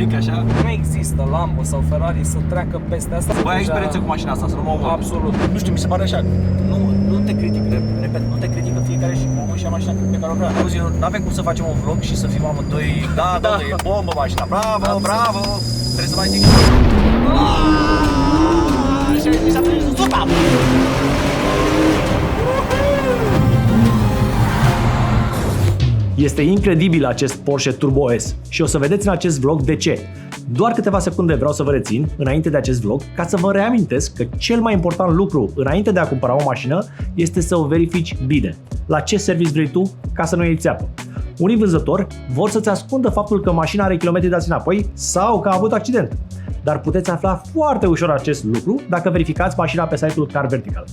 pic așa. Nu există Lambo sau Ferrari să treacă peste asta. Băi, ai experiență cu mașina asta, să nu mă omor. Absolut. Nu știu, mi se pare așa. Nu te critic, repet, nu te critică fiecare și omul și mașina pe care o vrea. Auzi, nu avem cum să facem un vlog și să fim amândoi. Da, domnule, e bombă mașina. Bravo, bravo. Trebuie să mai zic. Și mi s-a prins zupa. Este incredibil acest Porsche Turbo S și o să vedeți în acest vlog de ce. Doar câteva secunde vreau să vă rețin înainte de acest vlog ca să vă reamintesc că cel mai important lucru înainte de a cumpăra o mașină este să o verifici bine. La ce serviciu vrei tu ca să nu iei țeapă. Unii vânzători vor să-ți ascundă faptul că mașina are kilometri dați înapoi sau că a avut accident. Dar puteți afla foarte ușor acest lucru dacă verificați mașina pe site-ul Car Vertical.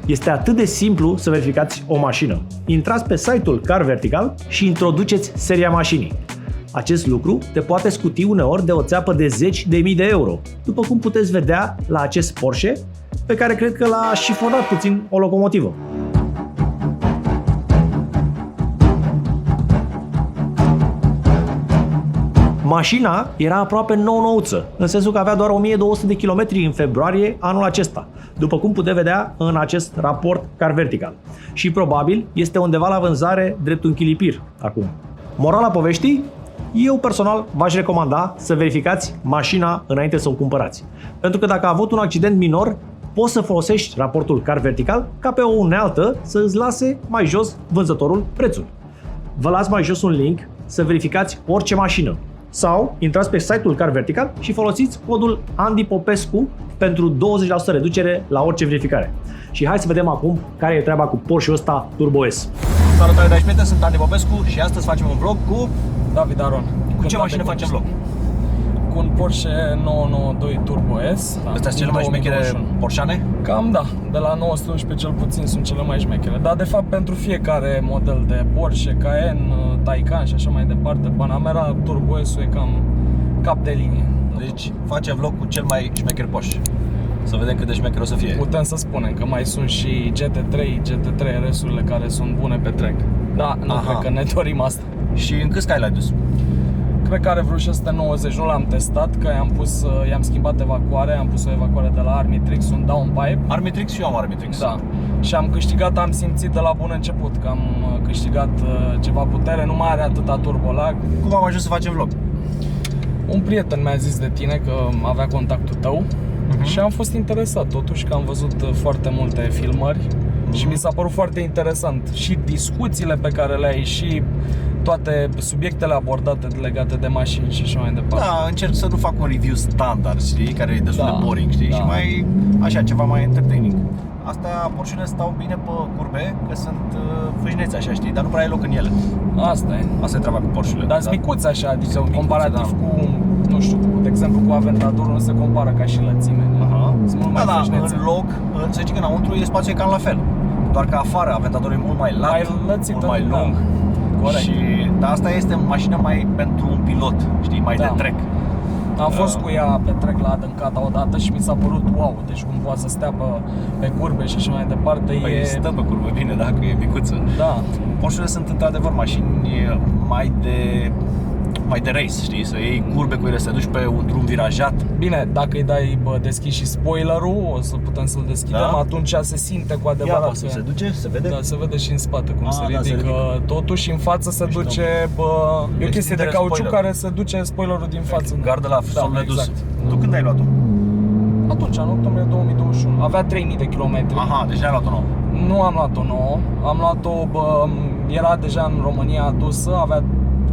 Este atât de simplu să verificați o mașină. Intrați pe site-ul Car Vertical și introduceți seria mașinii. Acest lucru te poate scuti uneori de o țeapă de zeci de mii de euro, după cum puteți vedea la acest Porsche, pe care cred că l-a șifonat puțin o locomotivă. Mașina era aproape nou-nouță, în sensul că avea doar 1200 de kilometri în februarie anul acesta, după cum puteți vedea în acest raport Car Vertical. Și probabil este undeva la vânzare drept un chilipir acum. Morala poveștii? Eu personal v-aș recomanda să verificați mașina înainte să o cumpărați. Pentru că dacă a avut un accident minor, poți să folosești raportul Car Vertical ca pe o unealtă să îți lase mai jos vânzătorul prețul. Vă las mai jos un link să verificați orice mașină. Sau intrați pe site-ul Car Vertical și folosiți codul Andy Popescu pentru 20% reducere la orice verificare. Și hai să vedem acum care e treaba cu Porsche-ul ăsta Turbo S. Salutare, dragi prieteni, sunt Andy Popescu și astăzi facem un vlog cu... David Aron. Cu ce mașină facem vlog? Cu un Porsche 992 Turbo S. Astea sunt cele mai șmechere Porscheane? Cam da, de la 911 cel puțin sunt cele mai șmechere. Dar de fapt pentru fiecare model de Porsche, Cayenne, Taycan și așa mai departe, Panamera, Turbo S-ul e cam cap de linie. Deci facem vlog cu cel mai șmecher Porsche. Să vedem cât de șmecher o să fie. Putem să spunem că mai sunt și GT3 RS-urile care sunt bune pe track. Da, nu cred că ne dorim asta. Și în cât l-ai dus? Cred că are vreo 690, nu l-am testat, că i-am schimbat evacuare, am pus o evacuare de la Armitrix, un downpipe. Armitrix și eu am Armitrix. Da. Și am câștigat, am simțit de la bun început că am câștigat ceva putere, nu mai are atâta turbolag. Cum am ajuns să facem vlog? Un prieten mi-a zis de tine că avea contactul tău și am fost interesat totuși că am văzut foarte multe filmări și mi s-a părut foarte interesant și discuțiile pe care le ai și toate subiectele abordate legate de mașini și așa mai departe. Da, încerc să nu fac un review standard, știi, care e destul de boring, știi, și mai așa, ceva mai entertaining. Astea Porsche-urile stau bine pe curbe, că sunt fâșneți așa, știi, dar nu prea ai loc în ele. Asta e. Asta e treaba cu Porsche-urile. Dar sunt micuți așa, adică comparativ cu, nu știu, de exemplu cu Aventadorul nu se compară ca și lățime. Sunt mult mai fâșnețe. În loc, să zic că înăuntru e spațiu cam la fel. Doar că afară Aventadorul e mult mai lat, mult mai lung. Corect. Dar asta este mașină mai pentru un pilot, știi, mai de trek. Am fost cu ea pe trek la Adâncata odată și mi s-a părut wow, deci cum poate să stea pe curbe și așa mai departe. Păi stă pe curbe bine, dacă e micuță. Da. Porsche-urile sunt într-adevăr mașini mai de race, știi, să iei curbe cu ele, să te duci pe un drum virajat. Bine, dacă îi dai deschis și spoilerul, o să putem să-l deschidem, atunci se simte cu adevărat. Ia, se duce, se vede? Da, se vede și în spate cum se ridică. Se ridică. Totuși în față se duce, e o chestie de cauciuc care se duce spoilerul din față. Gardă la sol nedus. Exact. Tu când ai luat-o? Atunci, în octombrie 2021. Avea 3000 de kilometri. Aha, deci n-ai luat-o nouă. Nu am luat-o nouă, am luat-o, era deja în România adusă, avea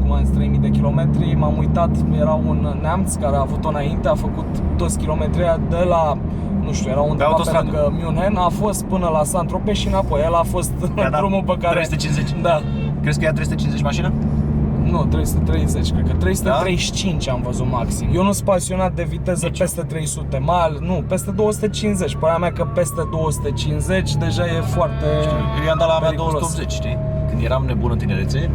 cum am zis, 3000 de kilometri, m-am uitat, era un neamț care a avut-o înainte, a făcut toți kilometrii de la, nu știu, era undeva pe lângă München, a fost până la Saint-Tropez și înapoi, el a fost drumul pe care... 350? Da. Crezi că ia 350 mașină? Nu, 330, cred că 335 am văzut maxim. Eu nu sunt pasionat de viteză peste 300, nu, peste 250. Părerea mea că peste 250 deja e foarte eu i-am dat la mea periculos. 280, știi? Când eram nebun în tinerețe,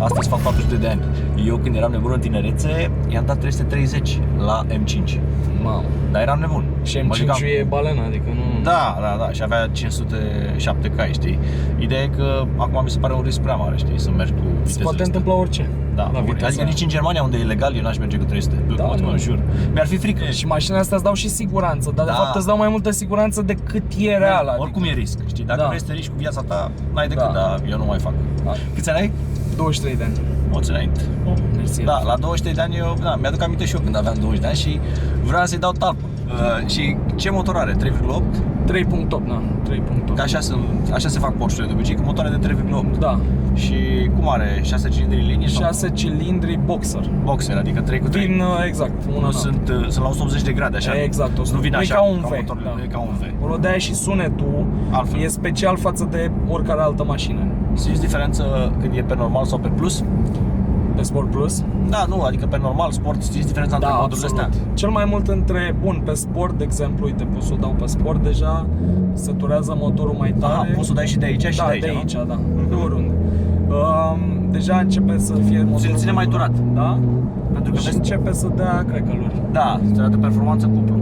astăzi fac 42 de ani. Eu când eram nebun în tinerețe, i-am dat 330 la M5. Mamă. Dar eram nebun. Și M5 e balena, adică nu... Da, și avea 507 cai, știi? Ideea e că acum mi se pare un risc prea mare, știi, să mergi cu vitezele poate întâmpla orice. Da, la viteza. adică nici în Germania unde e legal, eu n-aș merge cu 300. Da, Mă nu. jur. Mi-ar fi frică. Și mașinile astea îți dau și siguranță, dar de Da. fapt îți dau mai multă siguranță decât e real. Adică. Oricum e risc, știi? Dacă Da. vrei să te riști cu viața ta, n-ai decât, Da. dar eu nu mai fac. Da. Câți ani ai? 23 de ani. Mulți înainte. Mersi. Da, la 23 de ani eu, mi-aduc aminte și eu când aveam 20 de ani și vreau să-i dau talpă. Și ce motor are? 3,8? 3.8, na, 3.8. Că așa se fac Porsche-urile de obicei, cu motoare de 3,8. Da, Și cum are? 6 cilindri în linie? sau 6 cilindri boxer. boxer, adică 3 cu 3. Vin, exact, una Nu sunt la 180 de grade, așa? Exact, Nu vine e așa ca un V, motorile, da. e ca un V. Acolo de-aia și sunetul Altfel. e special față de oricare altă mașină. Simți diferență când e pe normal sau pe plus? Pe Sport Plus? Da, nu, adică pe normal, sport, simți diferența între Da, modurile absolut. astea? Cel mai mult între, bun, pe Sport, de exemplu, uite, pot să o dau pe Sport, deja săturează motorul mai tare. Aha, poți să o dai și de aici și Da, de aici, de nu? aici, da, de oriunde. Deja începe să fie motorul ține mai turat. Da? Pentru că Și vezi, începe să dea crecăluri. da, îți arată performanță cuplu.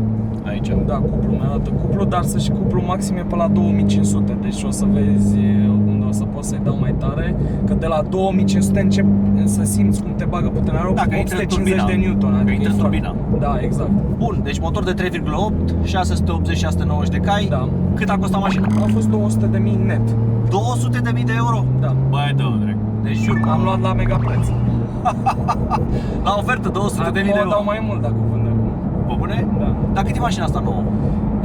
Aici. Da, cuplu, mi arată cuplu, dar să și cuplu maxim e pe la 2500, deci o să vezi unde o să poți să-i dau mai tare, că de la 2500 încep să simți cum te bagă puterea, Da, că intră 850 turbina. de Newton, Că adică intră e foarte- turbina. Da, exact. Bun, deci motor de 3,8, 680-690 de cai. Da. Cât a costat mașina? A fost 200.000 net. 200.000 de euro? Da. Băi, dă drept. Deci jur, Am luat la mega preț. la ofertă 200.000 de Acum euro. dau mai mult dacă vând acum. Bă, bune? Da. Dar cât e mașina asta nouă?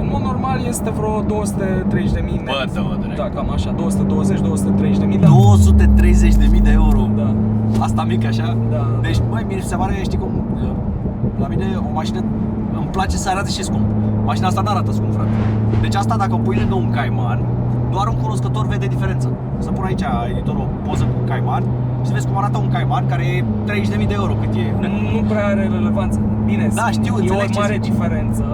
În mod normal este vreo 230.000 net. Bă, dă drept. Da, cam așa, 220-230.000, da. 230.000 de euro. Da. Asta mic așa? Da. Deci, băi, mi se pare, știi cum, la mine o mașină îmi place să arate și scump. Mașina asta n-arată scump, frate. Deci asta dacă o pui lângă un Cayman, doar un cunoscător vede diferența. Să pun aici editorul o poză cu un Cayman și să vezi cum arată un Cayman care e 30.000 de euro cât e. Nu prea are relevanță. Bine, Da, știu, e înțeleg o ce mare zici. diferență,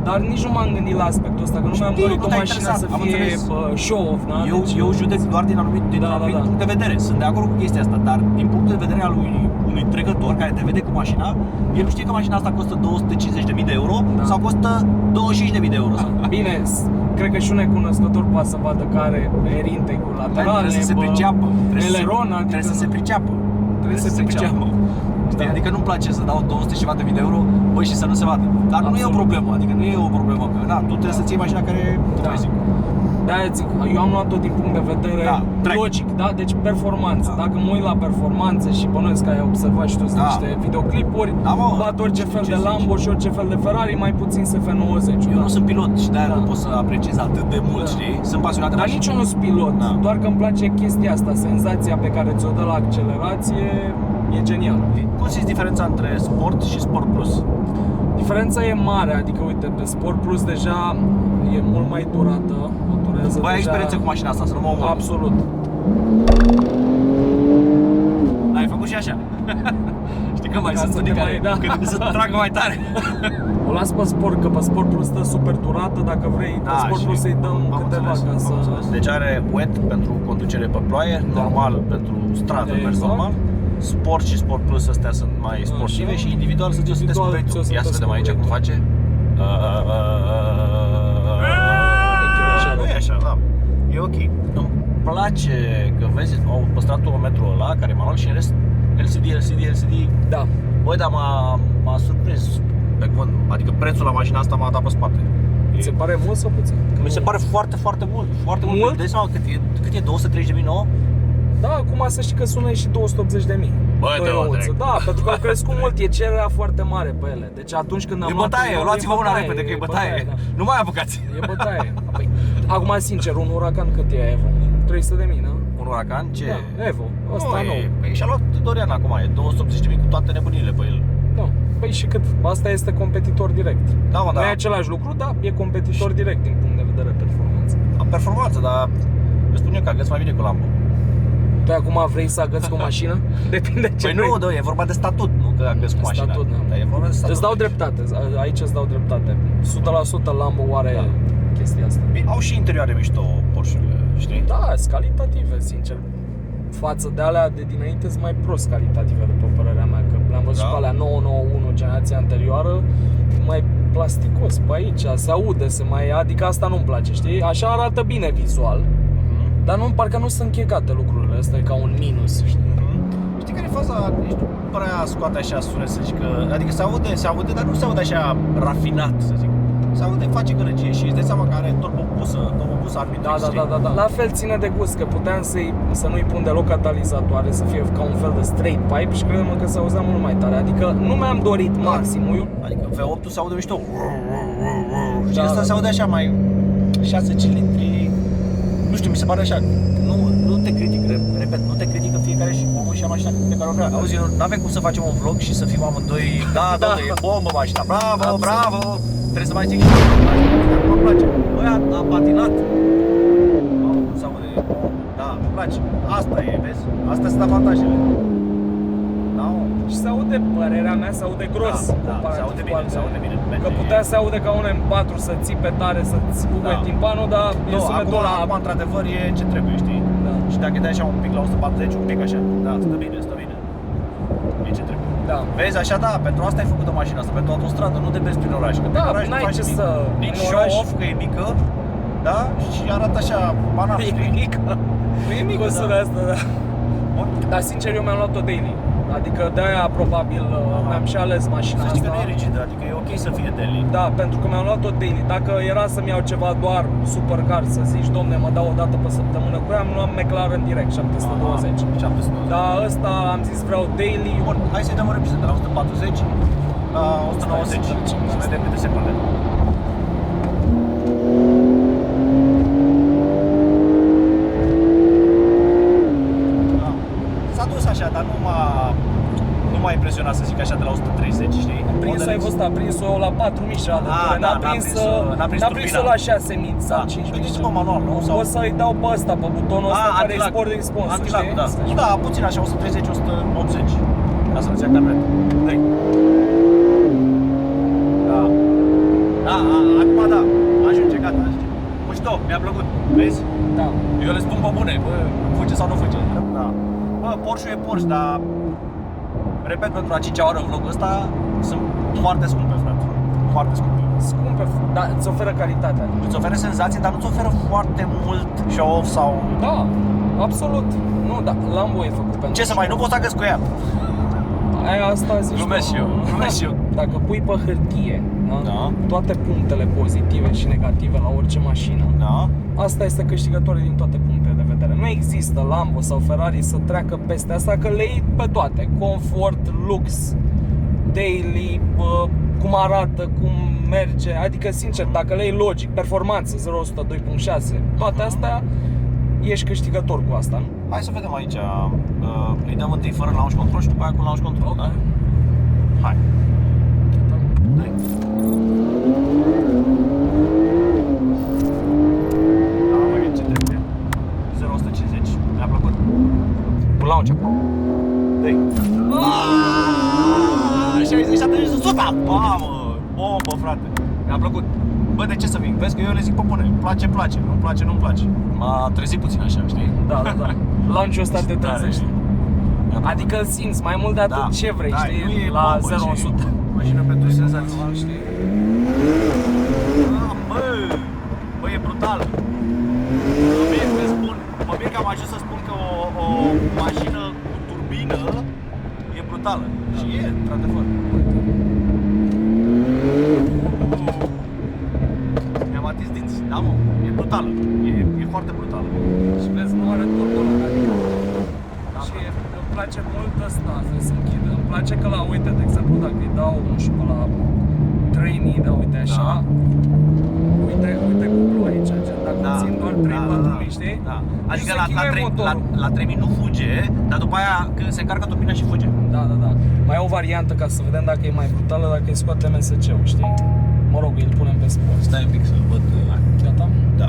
dar nici nu m-am gândit la aspectul ăsta, că nu mi-am Știu, dorit nu o te-a mașină interesat, să am fie înțeles. show-off, da? Eu judec doar din anumit Da, da. punct de vedere. Sunt de acord cu chestia asta, dar din punctul de vedere al unui trecător care te vede cu mașina, el nu știe că mașina asta costă 250.000 de euro Da. sau costă 25.000 de euro. Bine, cred că și un necunoscător poate să vadă că are erintegul lateral, Trebuie să se priceapă. eleron, adică Trebuie să se priceapă. Trebuie să se priceapă. Știi? Da. Adică nu-mi place să dau 200 ceva de mii de euro, băi, și să nu se vadă. Dar nu e o Absolut. problemă, adică nu e o problemă. Că, da, tu trebuie să-ți iei mașina care, cum Da. mai zic. De-aia zic, eu am luat-o din punct de vedere Da, track. logic, da? Deci performanță. Da. Dacă mă uit la performanță și bănuiesc că ai observat și tu Da. niște videoclipuri, Da, mă, bat orice știu fel ce de zici. Lambo și orice fel de Ferrari, mai puțin SF90. Eu nu sunt pilot și de-aia Da. nu pot să apreciez atât de mult, Da. știi? Sunt pasionat de Dar mașini. nici eu nu sunt pilot, Da. doar că îmi place chestia asta, senzația pe care ți-o dă la accelerație e genial. Cum simți diferența între Sport și Sport Plus? Diferența e mare, adică uite, pe Sport Plus deja e mult mai durată, o durează Băi, ai deja... experiență cu mașina asta, să nu mă omor. Absolut. Ai făcut și așa. Știi că mai Ca sunt să unii te care mai- da. când să tragă mai tare. O las pe Sport, că pe Sport Plus stă super durată, dacă vrei, pe Sport și Plus să-i dăm am câteva înțeles, ca am să... înțeles. Deci are wet pentru conducere pe ploaie, Da. normal pentru stradă, mers Exact. normal. Sport și Sport Plus astea sunt mai sportive Așa. și individual să ți-o să Individual descoperi ți-o tu. să Ia să vedem aici cum descoperi. face. Nu e așa, da. E ok. Îmi place că vezi, au păstrat tonometrul ăla care m-a luat și în rest LCD. Da. Băi, dar m-a surprins pe cuvânt. Adică prețul la mașina asta m-a dat pe spate. Ți se pare mult sau puțin? Mi se pare foarte, foarte mult. Foarte mult. Mult? Dai seama cât e 230.000 nouă? Da, acum să știi că sună și 280.000. Bă, Doi te-o ouță. direct. Da, pentru că au crescut mult, e cererea foarte mare pe ele. Deci atunci când am E luat bătaie, eu, luați-vă e una bătaie, repede, că e bătaie. da. Nu mai apucați. E bătaie. Păi, acum, sincer, un Huracan cât e Evo? 300.000, da? Un Huracan? Ce? Da, Evo. Ăsta Nu, nou. Păi și-a luat Dorian acum, e 280.000 cu toate nebunile pe el. Da. Păi și cât? Asta este competitor direct. Da, mă, Nu da. e același lucru, dar e competitor direct din punct de vedere performanță. Am performanță, dar îți spun eu că agăți mai bine cu Lambo. Tu acum vrei să agăți cu o mașină? Depinde ce Păi vrei. nu, e vorba de statut, nu că agăți cu mașina. Statut, da. Dar e vorba de statut. Îți dau dreptate, aici îți dau dreptate. 100% Lambo are Da. chestia asta. Bine, au și interioare mișto Porsche-urile, știi? Da, sunt calitative, sincer. Față de alea de dinainte sunt mai prost calitative, după părerea mea. Că le-am văzut Da. pe alea 991, generația anterioară, mai plasticos pe aici, se aude, adică asta nu-mi place, știi? Așa arată bine vizual, dar nu, parcă nu sunt închegate lucrurile, asta e ca un minus, știi? Știi care e faza? Nici nu prea scoate așa sunet, să zic că... Adică se aude, dar nu se aude așa rafinat, să zic. Se aude, face gălăgie și îți dai seama că are turbopusă arbitră. Da. La fel ține de gust, că puteam să nu-i pun deloc catalizatoare, să fie ca un fel de straight pipe și crede-mă că se auzea mult mai tare. Adică nu mi-am dorit maximul. Adică V8-ul se aude mișto. Și ăsta se aude așa mai 6 cilindri. Nu știu, mi se pare așa. Nu te critic, repet, nu te critică fiecare și omul și mașina pe care o vrea. Auzi, n-avem cum să facem un vlog și să fim amândoi, da, e bombă mașina, bravo. Trebuie să mai zic și nu mă place. Băi, a patinat. Mamă, cum se aude. Da, îmi place. Asta e, vezi? Astea sunt avantajele. Da, și se aude, părerea mea, se aude gros. Da, se aude bine, Că putea să aude ca un M4 să țipe tare, să-ți pupe timpanul, dar e sunetul ăla. Acum, într-adevăr, e ce trebuie, știi? Da. Și dacă dai așa un pic la 140, un pic așa, da, stă bine. E ce trebuie. Da. Vezi, așa, da, pentru asta ai făcut-o mașina asta, pentru autostradă, nu de bers prin oraș. Că prin oraș n-ai nu faci ce nimic. să... Nici show-off, că e mică, da? Și arată așa, banal, știi? E mică, cum sună asta, da. Dar sincer, eu mi-am luat-o daily. Adică de-aia probabil mi-am și ales mașina Să asta. știi că nu e rigidă, adică e ok să fie daily. Da, pentru că mi-am luat-o daily. Dacă era să-mi iau ceva doar supercar, să zici, domne, mă dau o dată pe săptămână cu ea, am luat McLaren direct, 720. 720. Dar ăsta am zis vreau daily. Bun, hai să-i dăm o repriză de la 140 la 190. Să vedem câte secunde. S-a dus așa, dar nu m-a impresionat, să zic așa, de la 130, știi? Prins-o, ai văzut, a prins-o la 4.000 și n-a prins-o la 6.000 sau 5.000. Vedeți mă manual, nu? O să-i dau pe ăsta, pe butonul ăsta care e sport de response, antilag, știi? da, puțin așa, 130, 180. Ca să nu-ți ia carnet. Dă-i. Da, acum da, ajunge, gata, ajunge. Mușto, mi-a plăcut, vezi? Da. Eu le spun pe bune, bă, fuge sau nu fuge. Da. Bă, Porsche e Porsche, dar repet, pentru a 5-a oară vlogul ăsta sunt foarte scumpe, frate. Foarte scumpe. Scumpe, dar îți oferă calitatea. Îți oferă senzații, dar nu-ți oferă foarte mult show-off sau... Da, absolut. Nu, dar Lambo e făcut pentru... Ce să mai, nu poți să agăți cu ea. Aia asta zici. Glumesc și eu. Dacă pui pe hârtie, Da. toate punctele pozitive și negative la orice mașină, Da. asta este câștigătoare din toate punctele de vedere. Nu există Lambo sau Ferrari să treacă peste asta, că le iei pe toate. Confort, lux, daily, cum arată, cum merge. Adică, sincer, dacă le iei logic, performanță, 0-102.6, toate astea, ești câștigător cu asta, nu? Hai să vedem aici. Îi dăm întâi fără launch control și după aia cu launch control, da? Hai. Hai. Da, mă, ce trebuie? 0-150. Mi-a plăcut. Cu launch acum. Dă-i. 60-70%! Mamă! Bombă, frate! Mi-a plăcut. Bă, de ce să vin? Vezi că eu le zic pe bune. Place, nu-mi place, nu-mi place. M-a trezit puțin așa, știi? Da. Launch-ul ăsta te trezește. Adică îl simți mai mult de atât ce vrei, știi? Nu e la bombă, 0-100. Mașină pentru senzații, știi? Bă, e brutal. Mă mir că am ajuns să spun că o mașină cu turbină e brutală. Și e, într-adevăr. Mi-am atins dinți, da mă, e brutală. E foarte brutală. Și vezi, nu are turbo ăla, adică. Și îmi place mult ăsta, să închidă. Îmi place că la, uite, de exemplu, dacă îi dau, nu știu, pe la 3000, da, uite așa. Uite cuplu aici, gen, dacă țin doar 3-4 știi? Da. Adică la 3000 nu fuge, dar după aia când se încarcă turbina și fuge. Da. Mai e o variantă ca să vedem dacă e mai brutală, dacă îi scoate MSC-ul, știi? Mă rog, îl punem pe sport. Stai un pic să văd. Gata? Da.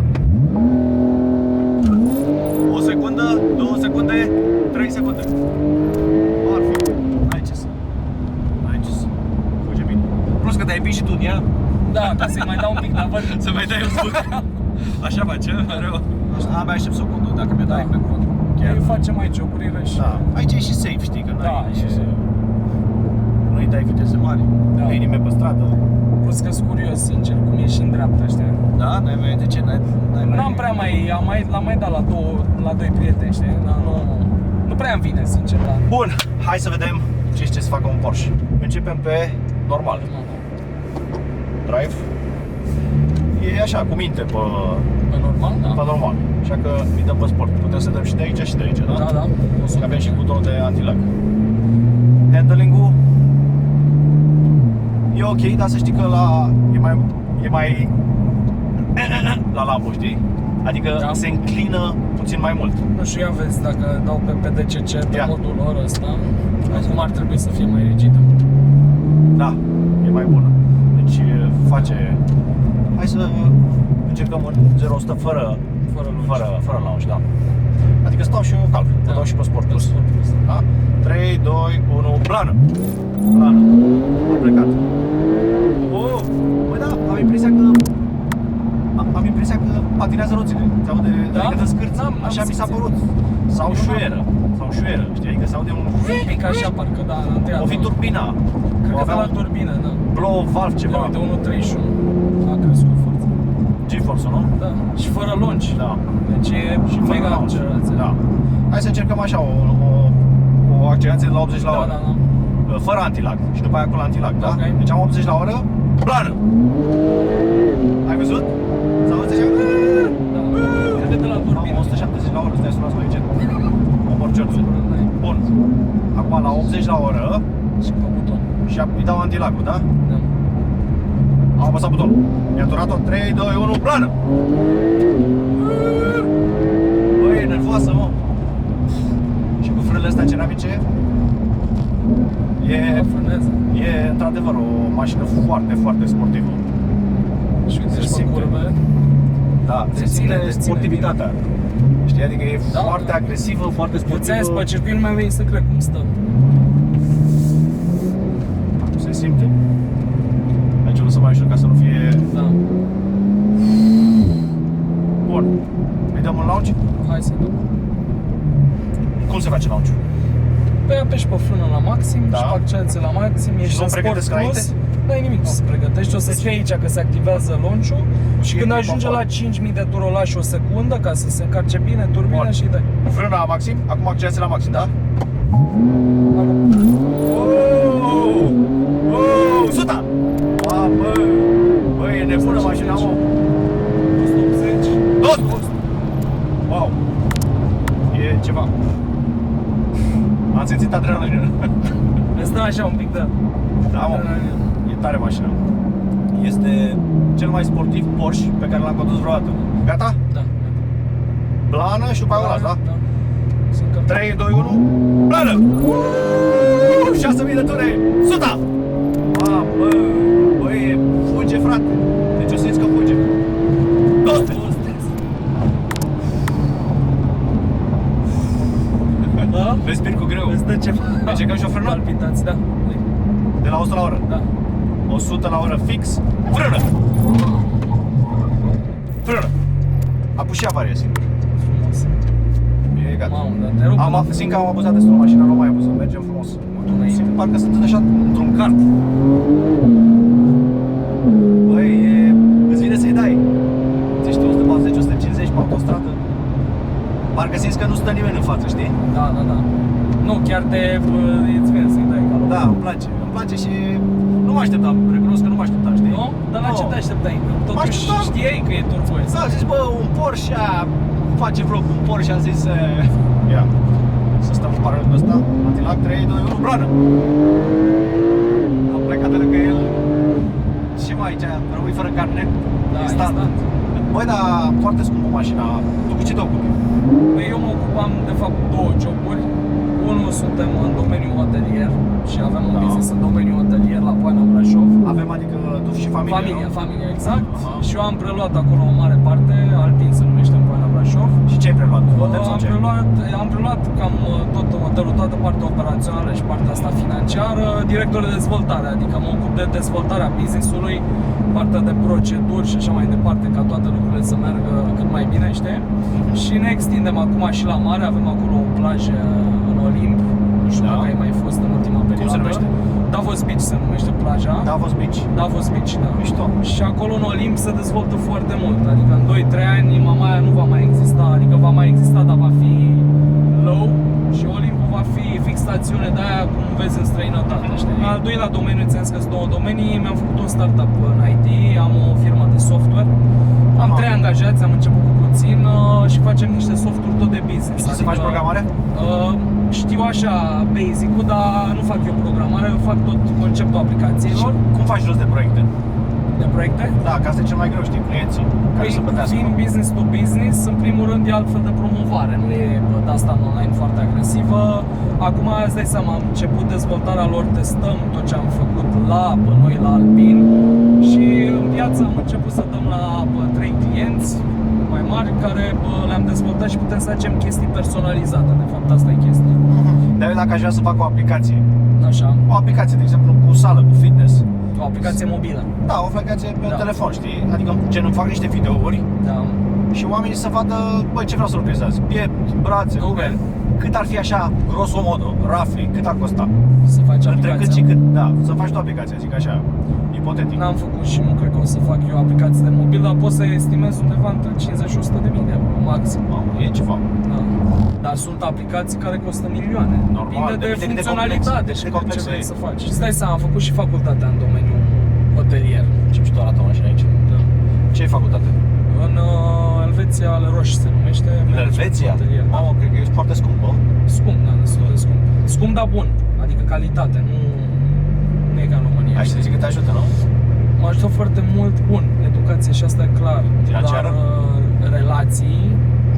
O secundă, 2 secunde, 3 secunde. Ar fi. Ai ce să. Fuge bine. Plus că te-ai împins și tu în ea. Da, ca să-i mai dau un pic, dar văd. Să mai dai un spuc. Așa face, mereu. Abia aștept secundul, dacă mi-o dai pe cont. Chiar facem aici oprire și... Da. Aici e și safe, știi, că Da, nu-i dai viteze mari, nu e nimeni pe stradă. Plus că sunt curios, sincer, cum e și în dreapta, știi? Da? N-ai mai, de ce? N-am prea l-am mai dat la doi prieteni, știi? Dar nu... Nu prea îmi vine, sincer, dar... Bun, hai să vedem ce știe să facă un Porsche. Începem pe normal. Drive. E așa, cu minte, Pe normal, da. pe normal. Așa că îi dăm pe sport. Putem să dăm și de aici și de aici, da? Da, da. O să Că avem și butonul de anti-lag. Handling-ul e ok, dar să știi că e mai la lampă, știi? Adică Da. se înclină puțin mai mult. Nu știu, ia vezi, dacă dau pe PDCC, pe Ia. modul lor ăsta, acum ar trebui să fie mai rigidă. Da, e mai bună. Deci face... Hai să încercăm în 0-100 fără launch, da. Adică stau și eu calc, Da. dau și pe Sport Plus. Sport Plus. Da? 3, 2, 1, plană! Plană. Am plecat. Oh, băi da, am impresia că patinează roțile. Se aude, Da? adică dă scârță. N-am Așa mi s-a simțit. părut. Sau șuieră, știi? Adică se aude un... Un pic așa, parcă, da, în întâia. O fi turbina. Cred O că de avea la un turbină, da. blow valve Ia ceva. uite, 1.31. A crescut forța. G-Force, nu? Da, și fără lungi. Da. Deci e Și fără mega launch. accelerație. Da. Hai să încercăm așa o accelerație de la 80 la Da, oră. da, da. Fără antilag. Și după aia cu antilag, da? Ok. Deci am 80 la oră, plană. Ai văzut? S-a auzit așa? Da. Cred că de la Am turbină. 170 la oră, stai să luați mai încet. O porciorță. Bun. Acum la 80 la oră Și pe buton. și îi dau antilagul, da? Da. Am apăsat butonul. Mi-a durat-o 3, 2, 1, plană! Băi, e nervoasă, mă! Și cu frânele astea ceramice Da, frâneză. e într-adevăr o mașină foarte, foarte sportivă. Și uite, Se și pe simte. curbe. Da, se ține, simte te ține sportivitatea. Știi, adică e Da, foarte da. agresivă, foarte Eu ți-am zis, sportivă. pe circuit nu mai vei să cred cum stă. Se simte. Aici o lăsăm mai ușor ca să nu fie... Da. Bun. Îi dăm un launch? Hai să dăm. Cum se face launch-ul? Păi apeși pe frână la maxim Da. și pe accelerație la maxim, ești nu în Sport pregătesc Plus. înainte? Nu ai nimic să pregătești, o să fie aici că se activează launch-ul și E când cu ajunge papa. la 5000 de tură o lași o secundă ca să se încarce bine turbina Bun. și dai. Frâna la maxim, acum accelerație la maxim, da? Acum. Suta! Bă, bă, e nebună mașina, mă! 180. Tot! Wow! E ceva. Am simțit adrenalină. Îți dă așa un pic de... Da, mă, e tare mașina. Este cel mai sportiv Porsche pe care l-am condus vreodată. Gata? Da. Plană și după aia o las, da? Da. Sunt încărcat. 3, 2, 1, plană! 6.000 de ture! Suta! Bă, băi, fuge, frate! Deci o simți că fuge. 200! Da? Respiri cu greu. Îți dă ceva. Încercăm și o frână? Palpitați, da. De la 100 la oră. Da. 100 la oră fix. Frână! Frână! Apuși avarie singur. Frumos. E gata. Mamă, dar te rog. Simt că am abuzat destul mașina, nu mai abuzăm, mergem frumos. Simt parcă sunt așa într-un kart. Băi, îți vine să-i dai. Ți știi 140, 150 pe autostradă. Parcă simți că nu stă nimeni în față, știi? Da, da, da. Nu, chiar îți vine să-i dai calul. Da, îmi place. Îmi place și nu mă așteptam, recunosc că nu mă așteptam, știi? Nu? Dar la ce te așteptai? Totuși așteptam. știai că e turbo S. Da, zici, bă, un Porsche, face vlog cu un Porsche, am zis, ia, să stăm în paralel pe ăsta, antilag, 3, 2, 1, brană! Am plecat de lângă el, și mai aici, rămâi fără carnet, Da, instant. instant. Băi, dar foarte scumpă mașina, tu cu ce te ocupi? Păi eu mă ocupam de fapt două joburi. Unul suntem în domeniul atelier și avem un Da. business în domeniul atelier la Poiana Brașov. Avem, adică, tu și familie, Familia, exact. Aha. Și eu am preluat acolo o mare parte, Alpin se numește în Poiana Brașov. Și ce ai preluat? Hotel sau ce? Am preluat cam tot hotelul, toată partea operațională și partea asta financiară, director de dezvoltare, adică mă ocup de dezvoltarea business-ului, partea de proceduri și așa mai departe, ca toate lucrurile să meargă cât mai bine, știi? Și ne extindem acum și la mare, avem acolo o plajă în Olimp, nu știu Da. dacă ai mai fost în ultima perioadă. se numește? Davos Beach se numește plaja. Davos Beach. Davos Beach, da. Mișto. Și acolo în Olimp se dezvoltă foarte mult, adică în 2-3 ani Mamaia nu va mai exista, adică va mai exista, dar va fi low Și Olimpul va fi fix stațiune de aia cum vezi în străinătate, știi? Al doilea domeniu, ți-am zis că sunt două domenii, mi-am făcut un startup în IT, am o firmă de software. Am 3 angajați, am început cu puțin și facem niște softuri tot de business. Știi să faci programare? Știu așa basic-ul, dar nu fac eu programare, eu fac tot conceptul aplicațiilor. Cum faci rost de proiecte? De proiecte? Da, că asta e cel mai greu, știi, clienții care să plătească. Fiind business to business, în primul rând e altfel de promovare, nu e de asta în online foarte agresivă. Acum îți dai seama, am început dezvoltarea lor, testăm tot ce am făcut pe noi la Alpin și în piață am început să dăm la 3 clienți mai mari care le-am dezvoltat și putem să facem chestii personalizate, de fapt asta e chestia. Dar eu dacă aș vrea să fac o aplicație, Așa, o aplicație, de exemplu, cu sală, cu fitness. o aplicație mobilă. Da, o aplicație pe Da. telefon, știi? Adică gen îmi fac niște videouri Da. și oamenii să vadă, băi, ce vreau să lucrez azi? Piept, brațe, Ok. umeri. Cât ar fi așa, grosomodo, roughly, cât ar costa? Să faci Între cât și aplicația. cât, da, să faci tu aplicația, zic așa, ipotetic. N-am făcut și nu cred că o să fac eu aplicații de mobil, dar pot să estimez undeva între 50 și 100 de mii de euro, maxim. Mamă, e ceva. Da. Dar sunt aplicații care costă milioane. Normal, Depinde de depinde cât de funcționalitate complex, și cât de ce complex vrei e. să faci. Îți dai seama, am făcut și facultatea în domeniul hotelier. Ce mișto arată o mașină aici. Da. Ce ai facultate? În Elveția Le Roche se numește. În Elveția? Hotelier. Mamă, cred că e foarte scump, bă. Scump, da, destul de scump. Scump, dar bun. Adică calitate, nu e ca în România. Hai să zic că te ajută, nu? Mă ajută foarte mult, bun, educație și asta e clar. Financiară? Dar relații,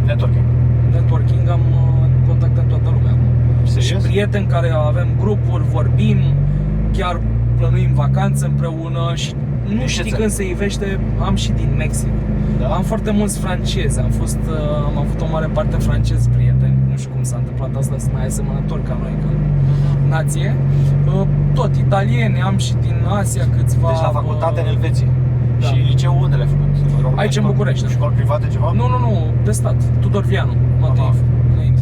Networking. networking, am contactat toată lumea acum. Și Serios? prieteni care avem grupuri, vorbim, chiar plănuim vacanțe împreună și nu Din ce știi țări? când se ivește, am și din Mexic. Da? Am foarte mulți francezi, am avut o mare parte francezi prieteni, nu știu cum s-a întâmplat asta, sunt mai asemănători ca noi ca nație. Tot italieni, am și din Asia câțiva. Deci la facultate în Elveția. Da. Și liceu unde le-ai făcut? Aici în București, da. Școli private ceva? Nu, de stat, Tudor Vianu, Aha.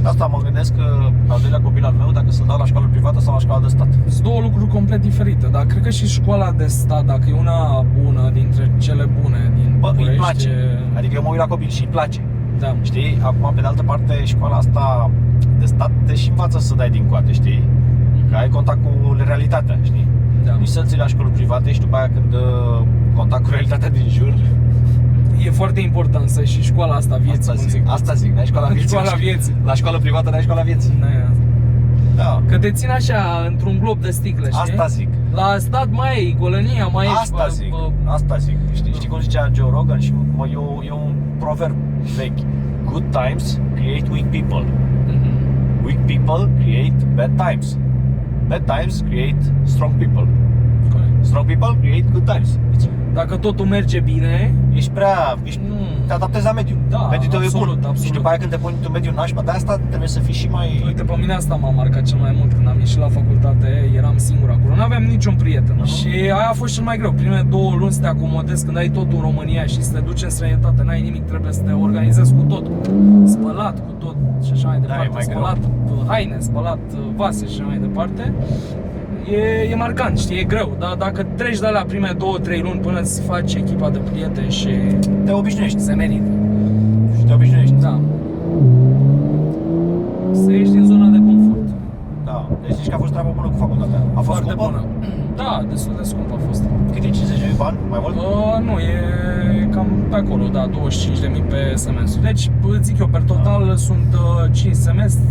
De asta mă gândesc că al doilea copil al meu, dacă să-l dau la școală privată sau la școală de stat. Sunt două lucruri complet diferite, dar cred că și școala de stat, dacă e una bună dintre cele bune din Bă, îi București, place. Adică eu mă uit la copil și îi place. Da. Știi? Acum, pe de altă parte, școala asta de stat te și învață să dai din coate, știi? Că ai contact cu realitatea, știi? Da. Nici să ții la școli private și după aia când contact cu realitatea din jur. E foarte important să ai și școala asta vieții, cum zic. Asta zic, n-ai școala vieții. Școala vieții. La școală privată n-ai școala vieții. Da. Că te țin așa, într-un glob de sticlă, știi? Asta zic. La stat mai ai golănia, mai Asta zic. Asta zic. Știi cum zicea Joe Rogan și e un proverb vechi. Good times create weak people. Weak people create bad times. Bad times create strong people. Strong people create good times. Deci, Dacă totul merge bine, te adaptezi la mediu. Da, Mediul tău e absolut, bun. absolut. Și după aia când te pui într-un mediu nașpa, de asta trebuie să fii și mai... uite, pe mine asta m-a marcat cel mai mult când am ieșit la facultate, eram singur acolo, nu aveam niciun prieten. Și aia a fost cel mai greu, primele 2 luni să te acomodezi când ai totul în România și să te duci în străinătate, n-ai nimic, trebuie să te organizezi cu tot, spălat cu tot și așa mai departe, mai greu. spălat haine, spălat vase și așa mai departe. E marcant, știi, e greu, dar dacă treci de la primele 2-3 luni până îți faci echipa de prieteni și Te obișnuiești. se merită. Și te obișnuiești. Da. Să ieși din zona de confort. Da. Deci zici că a fost treaba bună cu facultatea. A fost Foarte scumpă? bună. Da, destul de scump a fost. Cât e 50 de bani? Mai mult? Nu, e cam pe acolo, da, 25.000 pe semestru. Deci, zic eu, per total sunt 5 semestri,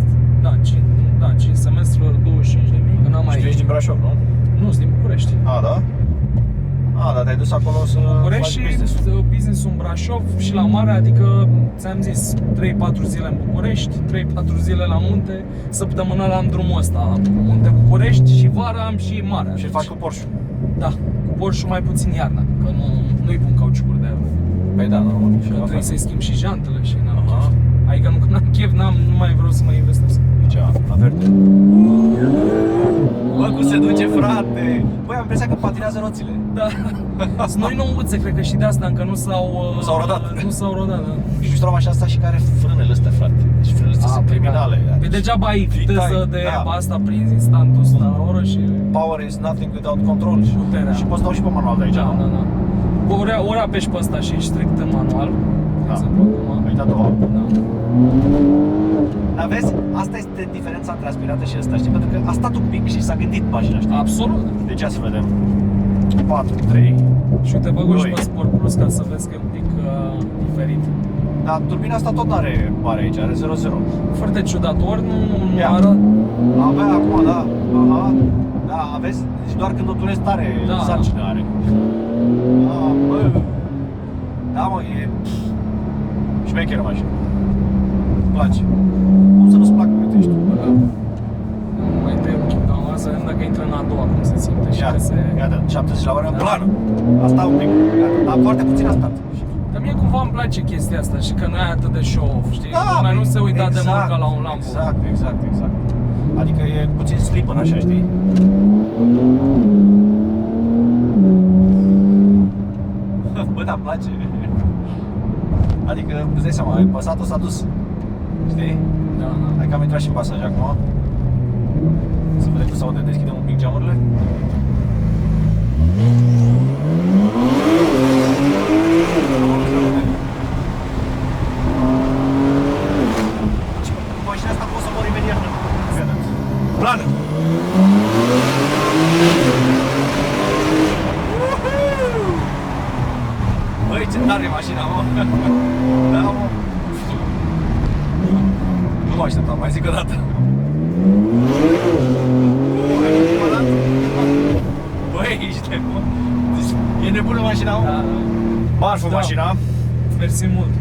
5 semestri, 25.000. Că n-am Și tu ești din Brașov, nu? Nu, sunt din București. Da? Dar te-ai dus acolo să București faci și business. business-ul în Brașov și la mare, adică ți-am zis 3-4 zile în București, 3-4 zile la munte, săptămânal am drumul ăsta, munte București și vara am și mare. Și îl faci cu Porsche. Da, cu Porsche mai puțin iarna, că nu-i pun cauciucuri de aia. Păi da, normal. Și trebuie să-i schimb și jantele și n-am Aha. chef. Adică nu, când am chef, nu mai vreau să mai investesc. Aici, la verde. Bă, cum se duce, frate? Băi, am impresia că patinează roțile. Da. Sunt noi nouțe, cred că și de asta încă nu s-au rodat. Nu s-au rodat, da. Și știu la mașina asta și care frânele astea, frate. Deci frânele astea sunt criminale. Păi degeaba ai viteză tine, de da. asta, prinzi instantul 100 la oră și... Power is nothing without control. Puterea. Și poți dau și pe manual de aici, Da, nu? da, da. Ori apeși pe ăsta și ești strict în manual, de Da. exemplu acum. Uite a doua. Da. Dar vezi, asta este diferența între aspirată și ăsta, știi? Pentru că a stat un pic și s-a gândit mașina, știi? Absolut. Deci ia să vedem. 4, 3. Și uite, băgă și Doi. pe Sport Plus ca să vezi că e un pic diferit. Dar turbina asta tot are pare aici, are 0,0. Foarte ciudat, ori nu Ia. arată. Avea acum, da. Aha. Da, aveți? Deci doar când o tunezi tare, Da. sarcină are. Bă. Da, mă, e șmecheră mașină. Îmi place. Cum să nu-ți placă, uite, știu. Mai tăi un pic, dar am să vedem dacă intră în a doua, cum se simte și Ia, că se... iată, 70 la oră, Da. plană. Asta un pic, iată, dar foarte puțin a stat. Dar mie cumva îmi place chestia asta și că nu e atât de show-off, știi? Lumea nu se uita de mult ca la un Lambo. Exact. Adică e puțin slipper așa, știi? Bă, dar îmi place. Adică, îți dai seama, ai păsat-o, s-a dus. Știi? Da. Hai că am intrat și în pasaj acum. Să vedem cum se aude, deschidem un pic geamurile. Cu mașina asta pot să mor imediat. Plană! Băi, ce tare e mașina, mă! Da, mă! Nu mă așteptam, mai zic o dată. Băi, ești nebun. Deci, e nebună mașina, mă? Da. Marfă Da. mașina. Mersi mult.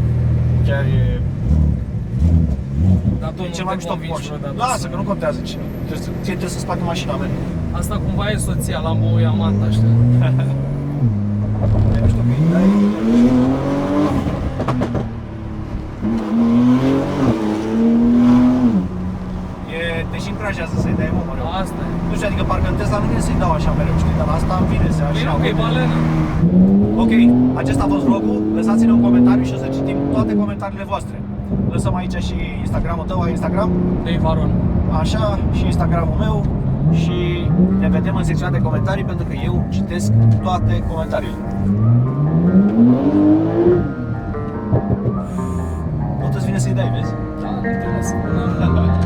Chiar e... Dar tu E nu cel mai te mișto cu convingi mașina. vreodată Lasă, să- că nu contează ce. Trebuie să-ți placă mașina mea. Asta cumva e soția, Lambo e amanta, știi? Nu știu că îi dai... Deși încurajează să-i dai, mă, mereu. Asta e. Nu știu, adică parcă în Tesla nu vine să-i dau așa mereu, știi? Dar la asta îmi vine să Păi așa. nu, că e balenă. Ok, acesta a fost vlogul. Lăsați-ne un comentariu și o să citim toate comentariile voastre. Lăsăm aici și Instagramul tău, ai Instagram? Ei, Varon. Așa, și Instagramul meu. Și ne vedem în secțiunea de comentarii pentru că eu citesc toate comentariile. Tot îți vine să-i dai, vezi? Da, interesant.